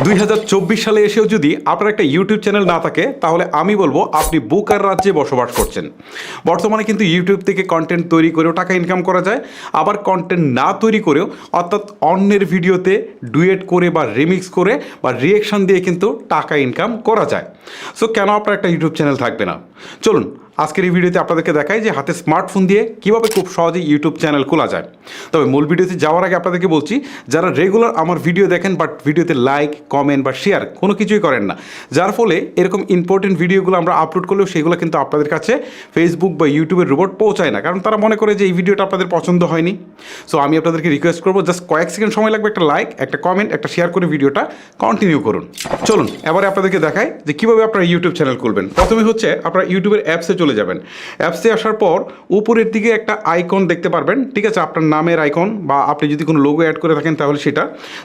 2024 সালে এসেও যদি আপনার একটা ইউটিউব চ্যানেল না থাকে তাহলে আমি বলবো আপনি বুকার রাজ্যে বসবাস করছেন। বর্তমানে কিন্তু ইউটিউব থেকে কন্টেন্ট তৈরি করেও টাকা ইনকাম করা যায়, আবার কন্টেন্ট না তৈরি করেও অর্থাৎ অন্যের ভিডিওতে ডুয়েট করে বা রিমিক্স করে বা রিয়েকশন দিয়ে কিন্তু টাকা ইনকাম করা যায়। সো কেন আপনার একটা ইউটিউব চ্যানেল থাকবে না? চলুন আজকের এই ভিডিওতে আপনাদেরকে দেখাই যে হাতে স্মার্টফোন দিয়ে কীভাবে খুব সহজেই ইউটিউব চ্যানেল খোলা যায়। তবে মূল ভিডিওতে যাওয়ার আগে আপনাদেরকে বলছি, যারা রেগুলার আমার ভিডিও দেখেন বাট ভিডিওতে লাইক কমেন্ট বা শেয়ার কোনো কিছুই করেন না, যার ফলে এরকম ইম্পর্টেন্ট ভিডিওগুলো আমরা আপলোড করলেও সেগুলো কিন্তু আপনাদের কাছে ফেসবুক বা ইউটিউবের রোবট পৌঁছায় না, কারণ তারা মনে করে যে এই ভিডিওটা আপনাদের পছন্দ হয়নি। সো আমি আপনাদেরকে রিকোয়েস্ট করবো, জাস্ট কয়েক সেকেন্ড সময় লাগবে, একটা লাইক একটা কমেন্ট একটা শেয়ার করে ভিডিওটা কন্টিনিউ করুন। চলুন এবারে আপনাদেরকে দেখাই যে কীভাবে আপনারা ইউটিউব চ্যানেল খুলবেন। প্রথমে হচ্ছে আপনারা ইউটিউবের অ্যাপসে চলে যাবেন। অ্যাপসে আসার পর উপরের দিকে একটা আইকন দেখতে পারবেন, ঠিক আছে, আপনার নামের আইকন বা আপনি যদি কোনো লোগো অ্যাড করে থাকেন তাহলে সেটা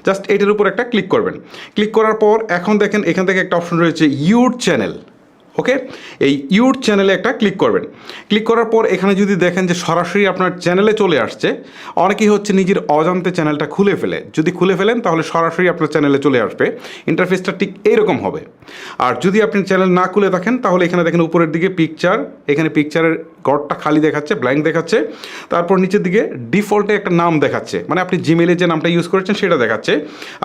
জাস্ট এটার উপর একটা ক্লিক করবেন। ক্লিক করার পর এখন দেখেন এখান থেকে একটা অপশন রয়েছে ইউর চ্যানেল। ওকে, এই ইউর চ্যানেলে একটা ক্লিক করবেন। ক্লিক করার পর এখানে যদি দেখেন যে সরাসরি আপনার চ্যানেলে চলে আসছে, অনেকেই হচ্ছে নিজের অজান্তে চ্যানেলটা খুলে ফেলে। যদি খুলে ফেলেন তাহলে সরাসরি আপনার চ্যানেলে চলে আসবে, ইন্টারফেসটা ঠিক এইরকম হবে। আর যদি আপনি চ্যানেল না খুলে থাকেন তাহলে এখানে দেখেন উপরের দিকে পিকচার, এখানে পিকচারের ঘরটা খালি দেখাচ্ছে, ব্ল্যাঙ্ক দেখাচ্ছে। তারপর নিচের দিকে ডিফল্টে একটা নাম দেখাচ্ছে, মানে আপনি জিমেলে যে নামটা ইউজ করেছেন সেটা দেখাচ্ছে।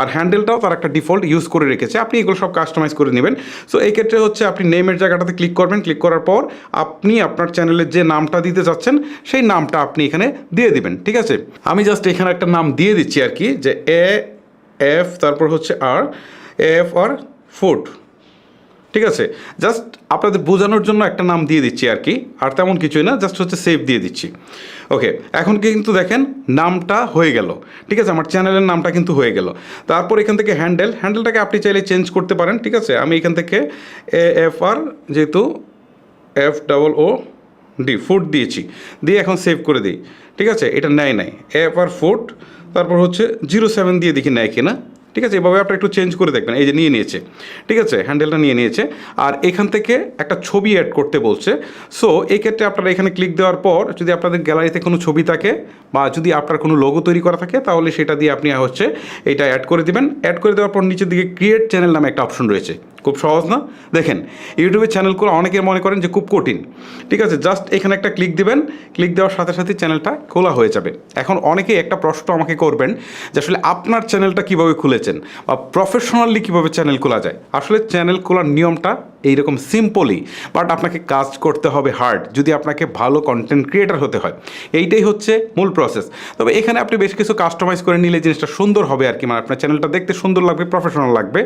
আর হ্যান্ডেলটাও তার একটা ডিফল্ট ইউজ করে রেখেছে, আপনি এগুলো সব কাস্টমাইজ করে নেবেন। সো এই ক্ষেত্রে হচ্ছে আপনি নেমের জায়গাটাতে ক্লিক করবেন। ক্লিক করার পর আপনি আপনার চ্যানেলের যে নামটা দিতে চাচ্ছেন সেই নামটা আপনি এখানে দিয়ে দিবেন, ঠিক আছে। আমি জাস্ট এখানে একটা নাম দিয়ে দিচ্ছি আর কি, যে AF তারপর হচ্ছে AFR ফুড, ঠিক আছে। জাস্ট আপনাদের বোঝানোর জন্য একটা নাম দিয়ে দিচ্ছি আর কি, আর তেমন কিছুই না, জাস্ট হচ্ছে সেভ দিয়ে দিচ্ছি। ওকে, এখন কিন্তু দেখেন নামটা হয়ে গেল, ঠিক আছে, আমার চ্যানেলের নামটা কিন্তু হয়ে গেল। তারপর এখান থেকে হ্যান্ডেলটাকে আপনি চাইলে চেঞ্জ করতে পারেন, ঠিক আছে। আমি এখান থেকে AFR যেহেতু FOOD ফুড দিয়েছি, দিয়ে এখন সেভ করে দিই, ঠিক আছে। এটা নেয় নাই AFR ফুড, তারপর হচ্ছে 07 দিয়ে দেখি নেয় কিনা, ঠিক আছে। এভাবে আপনারা একটু চেঞ্জ করে দেখবেন, এই যে নিয়ে নিয়েছে, ঠিক আছে, হ্যান্ডেলটা নিয়ে নিয়েছে। আর এখান থেকে একটা ছবি অ্যাড করতে বলছে। সো এই ক্ষেত্রে আপনারা এখানে ক্লিক দেওয়ার পর যদি আপনাদের গ্যালারিতে কোনো ছবি থাকে বা যদি আপনার কোনো লোগো তৈরি করা থাকে তাহলে সেটা দিয়ে আপনি হচ্ছে এটা অ্যাড করে দেবেন। অ্যাড করে দেওয়ার পর নিচের দিকে ক্রিয়েট চ্যানেল নামে একটা অপশন রয়েছে, খুব সহজ না? দেখেন ইউটিউবে চ্যানেল খোলা অনেকের মনে করেন যে খুব কঠিন, ঠিক আছে। জাস্ট এখানে একটা ক্লিক দিবেন, ক্লিক দেওয়ার সাথে সাথে চ্যানেলটা খোলা হয়ে যাবে। এখন অনেকেই একটা প্রশ্ন আমাকে করবেন যে আসলে আপনার চ্যানেলটা কীভাবে খুলেছেন বা প্রফেশনালি কীভাবে চ্যানেল খোলা যায়। আসলে চ্যানেল খোলার নিয়মটা এইরকম সিম্পলই, বাট আপনাকে কাজ করতে হবে হার্ড যদি আপনাকে ভালো কন্টেন্ট ক্রিয়েটার হতে হয়। এইটাই হচ্ছে মূল প্রসেস। তবে এখানে আপনি বেশ কিছু কাস্টমাইজ করে নিলে জিনিসটা সুন্দর হবে আর কি, মানে আপনার চ্যানেলটা দেখতে সুন্দর লাগবে, প্রফেশনাল লাগবে।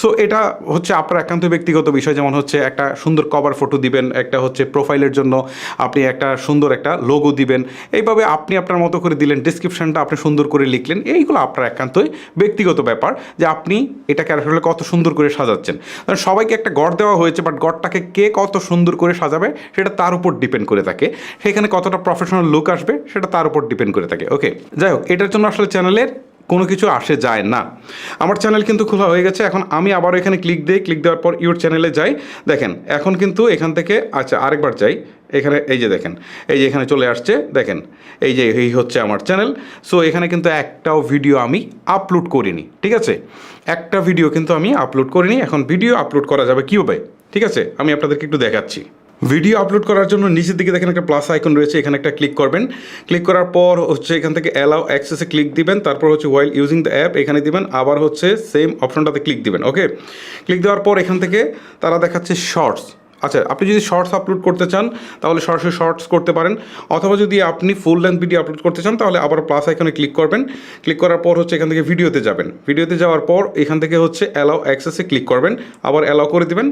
সো এটা হচ্ছে আপনার একান্ত ব্যক্তিগত বিষয়, যেমন হচ্ছে একটা সুন্দর কভার ফটো দিবেন, একটা হচ্ছে প্রোফাইলের জন্য আপনি একটা সুন্দর একটা লোগো দিবেন, এইভাবে আপনি আপনার মতো করে দিলেন, ডিসক্রিপশানটা আপনি সুন্দর করে লিখলেন। এইগুলো আপনার একান্তই ব্যক্তিগত ব্যাপার যে আপনি এটাকে আসলে কত সুন্দর করে সাজাচ্ছেন। কারণ সবাইকে একটা গড় দেওয়া হয়েছে, বাট গড়টাকে কে কত সুন্দর করে সাজাবে সেটা তার উপর ডিপেন্ড করে থাকে, সেখানে কতটা প্রফেশনাল লুক আসবে সেটা তার উপর ডিপেন্ড করে থাকে। ওকে, যাই হোক, এটার জন্য আসলে চ্যানেলের কোনো কিছু আসে যায় না। আমার চ্যানেল কিন্তু খোলা হয়ে গেছে। এখন আমি আবারও এখানে ক্লিক দিই, ক্লিক দেওয়ার পর ইউর চ্যানেলে যাই। দেখেন এখন কিন্তু এখান থেকে, আচ্ছা আরেকবার যাই, এখানে এই যে দেখেন, এই যে এখানে চলে আসছে, দেখেন এই যে এই হচ্ছে আমার চ্যানেল। সো এখানে কিন্তু একটাও ভিডিও আমি আপলোড করিনি, ঠিক আছে, একটা ভিডিও কিন্তু আমি আপলোড করিনি। এখন ভিডিও আপলোড করা যাবে কীভাবে, ঠিক আছে, আমি আপনাদেরকে একটু দেখাচ্ছি। ভিডিও আপলোড করার জন্য নিচের দিকে দেখেন একটা প্লাস আইকন রয়েছে, এখানে একটা ক্লিক করবেন। ক্লিক করার পর হচ্ছে এখান থেকে অ্যালাউ অ্যাক্সেসে ক্লিক দিবেন, তারপর হচ্ছে ওয়াইল ইউজিং দ্য অ্যাপ এখানে দিবেন, আবার হচ্ছে সেম অপশনটাতে ক্লিক দিবেন। ওকে, ক্লিক দেওয়ার পর এখান থেকে তারা দেখাচ্ছে শর্টস। আচ্ছা, আপনি যদি শর্টস আপলোড করতে চান তাহলে সরাসরি শর্টস করতে পারেন, অথবা যদি আপনি ফুল লেন্থ ভিডিও আপলোড করতে চান তাহলে আবার প্লাস আইকনে ক্লিক করবেন। ক্লিক করার পর হচ্ছে এখান থেকে ভিডিওতে যাবেন। ভিডিওতে যাওয়ার পর এখান থেকে হচ্ছে অ্যালাউ অ্যাক্সেসে ক্লিক করবেন, আবার অ্যালাউ করে দেবেন।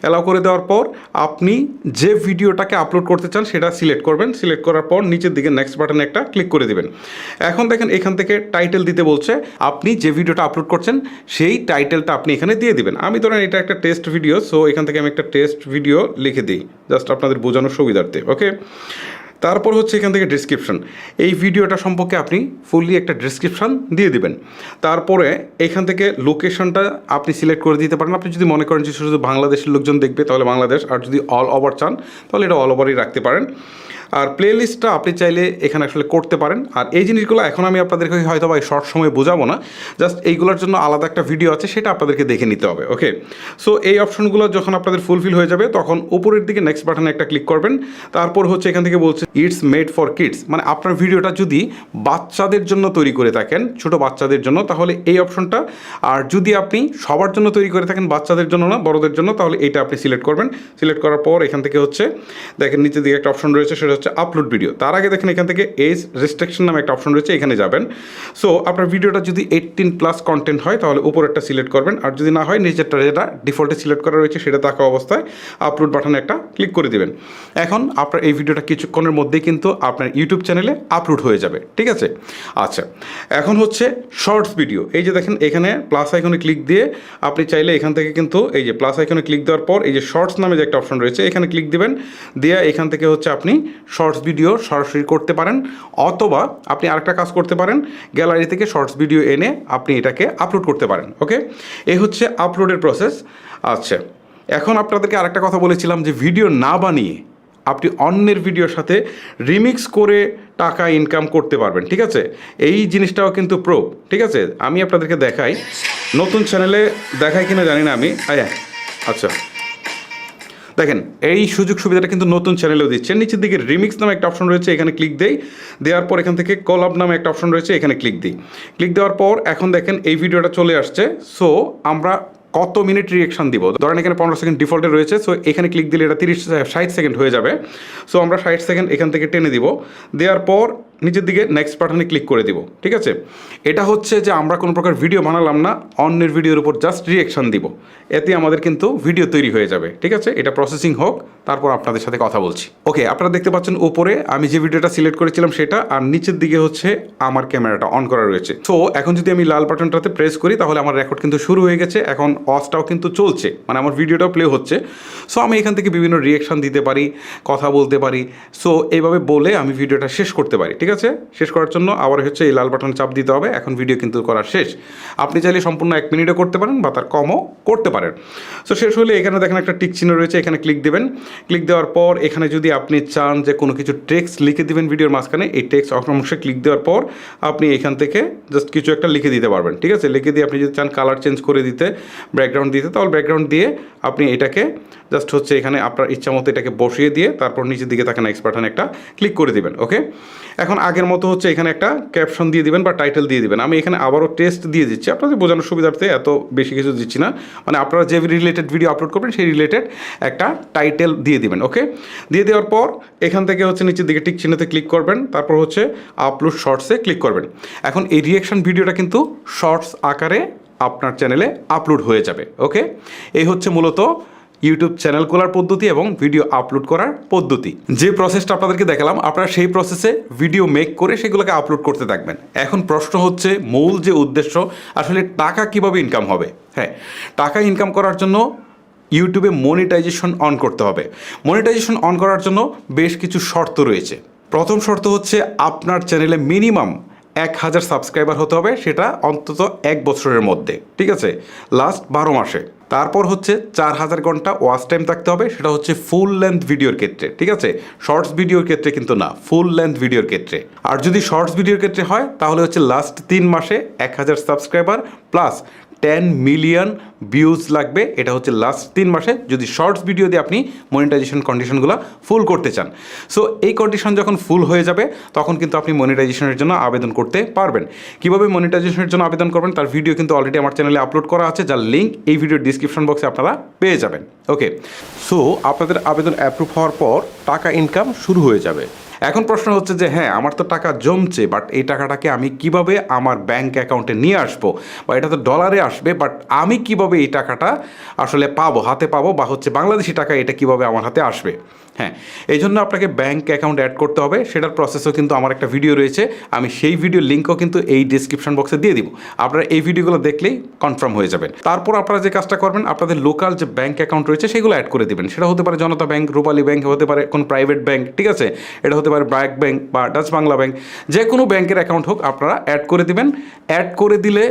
অ্যালাউ করে দেওয়ার পর আপনি যে ভিডিওটাকে আপলোড করতে চান সেটা সিলেক্ট করবেন। সিলেক্ট করার পর নিচের দিকে নেক্সট বাটনে একটা ক্লিক করে দেবেন। এখন দেখেন এখান থেকে টাইটেল দিতে বলছে, আপনি যে ভিডিওটা আপলোড করছেন সেই টাইটেলটা আপনি এখানে দিয়ে দিবেন। আমি ধরেন এটা একটা টেস্ট ভিডিও, সো এখান থেকে আমি একটা টেস্ট ভিডিও লিখে দিই, জাস্ট আপনাদের বোঝানোর সুবিধার্থে। ওকে, তারপর হচ্ছে এখান থেকে ডিসক্রিপশন, এই ভিডিওটা সম্পর্কে আপনি ফুললি একটা ডিসক্রিপশান দিয়ে দিবেন। তারপরে এখান থেকে লোকেশনটা আপনি সিলেক্ট করে দিতে পারেন। আপনি যদি মনে করেন যে শুধু বাংলাদেশের লোকজন দেখবে তাহলে বাংলাদেশ, আর যদি অল ওভার চান তাহলে এটা অল ওভারই রাখতে পারেন। আর প্লে লিস্টটা আপনি চাইলে এখানে আসলে করতে পারেন। আর এই জিনিসগুলো এখন আমি আপনাদেরকে হয়তো বা শর্ট সময় বোঝাবো না, জাস্ট এইগুলোর জন্য আলাদা একটা ভিডিও আছে, সেটা আপনাদেরকে দেখে নিতে হবে। ওকে, সো এই অপশনগুলো যখন আপনাদের ফুলফিল হয়ে যাবে তখন উপরের দিকে নেক্সট বাটনে একটা ক্লিক করবেন। তারপর হচ্ছে এখান থেকে বলছে ইটস মেড ফর কিডস, মানে আপনার ভিডিওটা যদি বাচ্চাদের জন্য তৈরি করে থাকেন, ছোট বাচ্চাদের জন্য, তাহলে এই অপশনটা। আর যদি আপনি সবার জন্য তৈরি করে থাকেন, বাচ্চাদের জন্য না বড়দের জন্য, তাহলে এইটা আপনি সিলেক্ট করবেন। সিলেক্ট করার পর এখান থেকে হচ্ছে দেখেন নিচের দিকে একটা অপশন রয়েছে, সেটা হচ্ছে আপলোড ভিডিও। তার আগে দেখেন এখান থেকে এজ রেস্ট্রিকশন নামে একটা অপশন রয়েছে, এখানে যাবেন। সো আপনার ভিডিওটা যদি 18+ কন্টেন্ট হয় তাহলে উপরেরটা সিলেক্ট করবেন, আর যদি না হয় নিচেরটা যেটা ডিফল্টে সিলেক্ট করা রয়েছে সেটা থাকা অবস্থায় আপলোড বাটনে একটা ক্লিক করে দিবেন। এখন আপনার এই ভিডিওটা কিছুক্ষণের মধ্যেই কিন্তু আপনার ইউটিউব চ্যানেলে আপলোড হয়ে যাবে, ঠিক আছে? আচ্ছা, এখন হচ্ছে শর্টস ভিডিও। এই যে দেখেন এখানে প্লাস আইকনে ক্লিক দিয়ে আপনি চাইলে এখান থেকে কিন্তু এই যে প্লাস আইকনে ক্লিক দেওয়ার পর এই যে শর্টস নামে যে একটা অপশন রয়েছে এখানে ক্লিক দিবেন, দিয়ে এখান থেকে হচ্ছে আপনি শর্টস ভিডিও সরাসরি করতে পারেন, অথবা আপনি আরেকটা কাজ করতে পারেন, গ্যালারি থেকে শর্টস ভিডিও এনে আপনি এটাকে আপলোড করতে পারেন। ওকে, এই হচ্ছে আপলোডের প্রসেস। আচ্ছা, এখন আপনাদেরকে আরেকটা কথা বলেছিলাম যে ভিডিও না বানিয়ে আপনি অন্যের ভিডিওর সাথে রিমিক্স করে টাকা ইনকাম করতে পারবেন, ঠিক আছে? এই জিনিসটাও কিন্তু প্রুফ, ঠিক আছে? আমি আপনাদেরকে দেখাই, নতুন চ্যানেলে দেখাই কিনা জানি না আমি। আচ্ছা দেখেন এই সুযোগ সুবিধাটা কিন্তু নতুন চ্যানেলেও দিচ্ছে। নিচের দিকে রিমিক্স নামে একটা অপশন রয়েছে, এখানে ক্লিক দেই, দেওয়ার পর এখান থেকে কলাব নামে একটা অপশন রয়েছে, এখানে ক্লিক দিই। ক্লিক দেওয়ার পর এখন দেখেন এই ভিডিওটা চলে আসছে। সো আমরা কত মিনিট রিয়েকশন দিব, ধরেন এখানে 15 সেকেন্ড ডিফল্টে রয়েছে। সো এখানে ক্লিক দিলে এটা 60 সেকেন্ড হয়ে যাবে। সো আমরা 60 সেকেন্ড এখান থেকে টেনে দিব, দেওয়ার পর নিচের দিকে নেক্সট বাটনে ক্লিক করে দিব, ঠিক আছে? এটা হচ্ছে যে আমরা কোনো প্রকার ভিডিও বানালাম না, অন্যের ভিডিওর উপর জাস্ট রিয়েকশন দিব, এতে আমাদের কিন্তু ভিডিও তৈরি হয়ে যাবে, ঠিক আছে? এটা প্রসেসিং হোক, তারপর আপনাদের সাথে কথা বলছি। ওকে, আপনারা দেখতে পাচ্ছেন উপরে আমি যে ভিডিওটা সিলেক্ট করেছিলাম সেটা, আর নিচের দিকে হচ্ছে আমার ক্যামেরাটা অন করা রয়েছে। সো এখন যদি আমি লাল বাটনটাতে প্রেস করি তাহলে আমার রেকর্ড কিন্তু শুরু হয়ে গেছে, এখন অসটাও কিন্তু চলছে, মানে আমার ভিডিওটাও প্লে হচ্ছে। সো আমি এখান থেকে বিভিন্ন রিয়েকশন দিতে পারি, কথা বলতে পারি। সো এইভাবে বলে আমি ভিডিওটা শেষ করতে পারি, ঠিক আছে? শেষ করার জন্য আবার হচ্ছে এই লাল বাটন চাপ দিতে হবে। এখন ভিডিও কিন্তু করা শেষ। আপনি চাইলে সম্পূর্ণ 1 মিনিটও করতে পারেন বা তার কমও করতে পারেন। সো শেষ হলে এখানে দেখেন একটা টিক চিহ্ন রয়েছে, এখানে ক্লিক দেবেন। ক্লিক দেওয়ার পর এখানে যদি আপনি চান যে কোনো কিছু টেক্সট লিখে দিবেন ভিডিওর মাঝখানে, এই টেক্সট অংশে ক্লিক দেওয়ার পর আপনি এখান থেকে জাস্ট কিছু একটা লিখে দিতে পারবেন, ঠিক আছে? লিখে দিয়ে আপনি যদি চান কালার চেঞ্জ করে দিতে, ব্যাকগ্রাউন্ড দিতে, তাহলে ব্যাকগ্রাউন্ড দিয়ে আপনি এটাকে জাস্ট হচ্ছে এখানে আপনার ইচ্ছা মতো এটাকে বসিয়ে দিয়ে তারপর নিচের দিকে থাকা নেক্সট বাটনে একটা ক্লিক করে দিবেন। ওকে, এখন আগের মতো হচ্ছে এখানে একটা ক্যাপশন দিয়ে দিবেন বা টাইটেল দিয়ে দিবেন। আমি এখানে আবারও টেস্ট দিয়ে দিচ্ছি আপনাদের বোঝানোর সুবিধার্থে, এত বেশি কিছু দিচ্ছি না। মানে আপনারা যে রিলেটেড ভিডিও আপলোড করবেন সেই রিলেটেড একটা টাইটেল দিয়ে দিবেন। ওকে, দিয়ে দেওয়ার পর এখান থেকে হচ্ছে নিচের দিকে টিক চিহ্নতে ক্লিক করবেন, তারপর হচ্ছে আপলোড শর্টসে ক্লিক করবেন। এখন এই রিয়েকশন ভিডিওটা কিন্তু শর্টস আকারে আপনার চ্যানেলে আপলোড হয়ে যাবে। ওকে, এই হচ্ছে মূলত ইউটিউব চ্যানেল খোলার পদ্ধতি এবং ভিডিও আপলোড করার পদ্ধতি। যে প্রসেসটা আপনাদেরকে দেখালাম, আপনারা সেই প্রসেসে ভিডিও মেক করে সেগুলোকে আপলোড করতে থাকবেন। এখন প্রশ্ন হচ্ছে মূল যে উদ্দেশ্য, আসলে টাকা কিভাবে ইনকাম হবে? হ্যাঁ, টাকা ইনকাম করার জন্য ইউটিউবে মনিটাইজেশন অন করতে হবে। মনিটাইজেশন অন করার জন্য বেশ কিছু শর্ত রয়েছে। প্রথম শর্ত হচ্ছে আপনার চ্যানেলে মিনিমাম 1000 সাবস্ক্রাইবার হতে হবে, সেটা অন্তত 1 বছরের মধ্যে, ঠিক আছে? লাস্ট 12 মাসে। তারপর হচ্ছে 4000 ঘন্টা ওয়াচ টাইম থাকতে হবে, সেটা হচ্ছে ফুল লেন্থ ভিডিওর ক্ষেত্রে, ঠিক আছে? শর্টস ভিডিওর ক্ষেত্রে কিন্তু না, ফুল লেন্থ ভিডিওর ক্ষেত্রে। আর যদি শর্টস ভিডিওর ক্ষেত্রে হয় তাহলে হচ্ছে লাস্ট 3 মাসে 1000 সাবস্ক্রাইবার প্লাস 10 মিলিয়ন ভিউজ লাগবে। এটা হচ্ছে লাস্ট 3 মাসে যদি শর্টস ভিডিও দিয়ে আপনি মনিটাইজেশন কন্ডিশনগুলো ফুল করতে চান। সো এই কন্ডিশন যখন ফুল হয়ে যাবে তখন কিন্তু আপনি মনিটাইজেশনের জন্য আবেদন করতে পারবেন। কীভাবে মনিটাইজেশনের জন্য আবেদন করবেন তার ভিডিও কিন্তু অলরেডি আমার চ্যানেলে আপলোড করা আছে, যার লিঙ্ক এই ভিডিওর ডিসক্রিপশন বক্সে আপনারা পেয়ে যাবেন। ওকে, সো আপনাদের আবেদন অ্যাপ্রুভ হওয়ার পর টাকা ইনকাম শুরু হয়ে যাবে। এখন প্রশ্ন হচ্ছে যে হ্যাঁ, আমার তো টাকা জমছে, বাট এই টাকাটাকে আমি কিভাবে আমার ব্যাঙ্ক অ্যাকাউন্টে নিয়ে আসবো, বা এটা তো ডলারে আসবে, বাট আমি কিভাবে এই টাকাটা আসলে পাবো, হাতে পাবো, বা হচ্ছে বাংলাদেশি টাকা এটা কিভাবে আমার হাতে আসবে? হ্যাঁ, এই জন্য আপনাকে ব্যাঙ্ক অ্যাকাউন্ট অ্যাড করতে হবে। সেটার প্রসেসও কিন্তু আমার একটা ভিডিও রয়েছে, আমি সেই ভিডিওর লিঙ্কও কিন্তু এই ডিসক্রিপশন বক্সে দিয়ে দিব। আপনারা এই ভিডিওগুলো দেখলেই কনফার্ম হয়ে যাবেন। তারপর আপনারা যে কাজটা করবেন, আপনাদের লোকাল যে ব্যাঙ্ক অ্যাকাউন্ট রয়েছে সেগুলো অ্যাড করে দিবেন। সেটা হতে পারে জনতা ব্যাংক, রূপালী ব্যাংক, হতে পারে কোনো প্রাইভেট ব্যাংক, ঠিক আছে? এটা হতে পারে ব্র্যাক ব্যাংক বা ডাচ বাংলা ব্যাংক, যে কোনো ব্যাংকের অ্যাকাউন্ট হোক আপনারা অ্যাড করে দিবেন। অ্যাড করে দিলে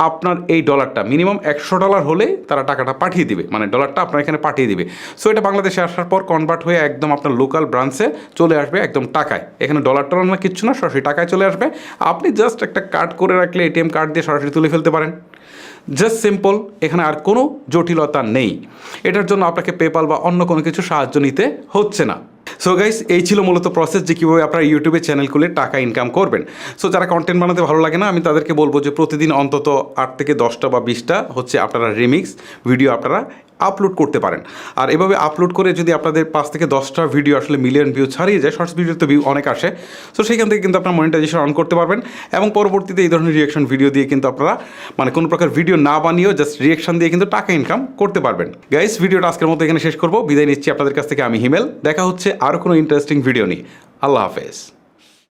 আপনার এই ডলারটা মিনিমাম $100 হলে তারা টাকাটা পাঠিয়ে দিবে, মানে ডলারটা আপনার এখানে পাঠিয়ে দিবে। সো এটা বাংলাদেশে আসার পর কনভার্ট হয়ে একদম আপনার লোকাল ব্রাঞ্চে চলে আসবে একদম টাকায়। এখানে ডলার টলার না কিচ্ছু না, সরাসরি টাকায় চলে আসবে। আপনি জাস্ট একটা কার্ড করে রাখলে এটিএম কার্ড দিয়ে সরাসরি তুলে ফেলতে পারেন। জাস্ট সিম্পল, এখানে আর কোনো জটিলতা নেই। এটার জন্য আপনাকে পেপাল বা অন্য কোনো কিছু সাহায্য নিতে হচ্ছে না। সো গাইস, এই ছিল মূলত প্রসেস যে কীভাবে আপনারা ইউটিউবে চ্যানেল খুলে টাকা ইনকাম করবেন। সো যারা কন্টেন্ট বানাতে ভালো লাগে না, আমি তাদেরকে বলবো যে প্রতিদিন অন্তত 8 থেকে 10টা বা 20টা হচ্ছে আপনারা রিমিক্স ভিডিও আপনারা আপলোড করতে পারেন। আর এভাবে আপলোড করে যদি আপনাদের 5 থেকে 10টা ভিডিও আসলে মিলিয়ন ভিউ ছাড়িয়ে যায়, শর্টস ভিডিওতে ভিউ অনেক আসে, সো সেইখান থেকে কিন্তু আপনার মনিটাইজেশন অন করতে পারবেন। এবং পরবর্তীতে এই ধরনের রিয়াকশন ভিডিও দিয়ে কিন্তু আপনারা মানে কোনো প্রকার ভিডিও না বানিয়েও জাস্ট রিয়াকশন দিয়ে কিন্তু টাকা ইনকাম করতে পারবেন। গাইস, ভিডিওটা আজকের মতো এখানে শেষ করবো। বিদায় নিচ্ছি আপনাদের কাছ থেকে, আমি হিমেল। দেখা হচ্ছে আরও কোনো ইন্টারেস্টিং ভিডিও নিয়ে। আল্লাহ হাফেজ।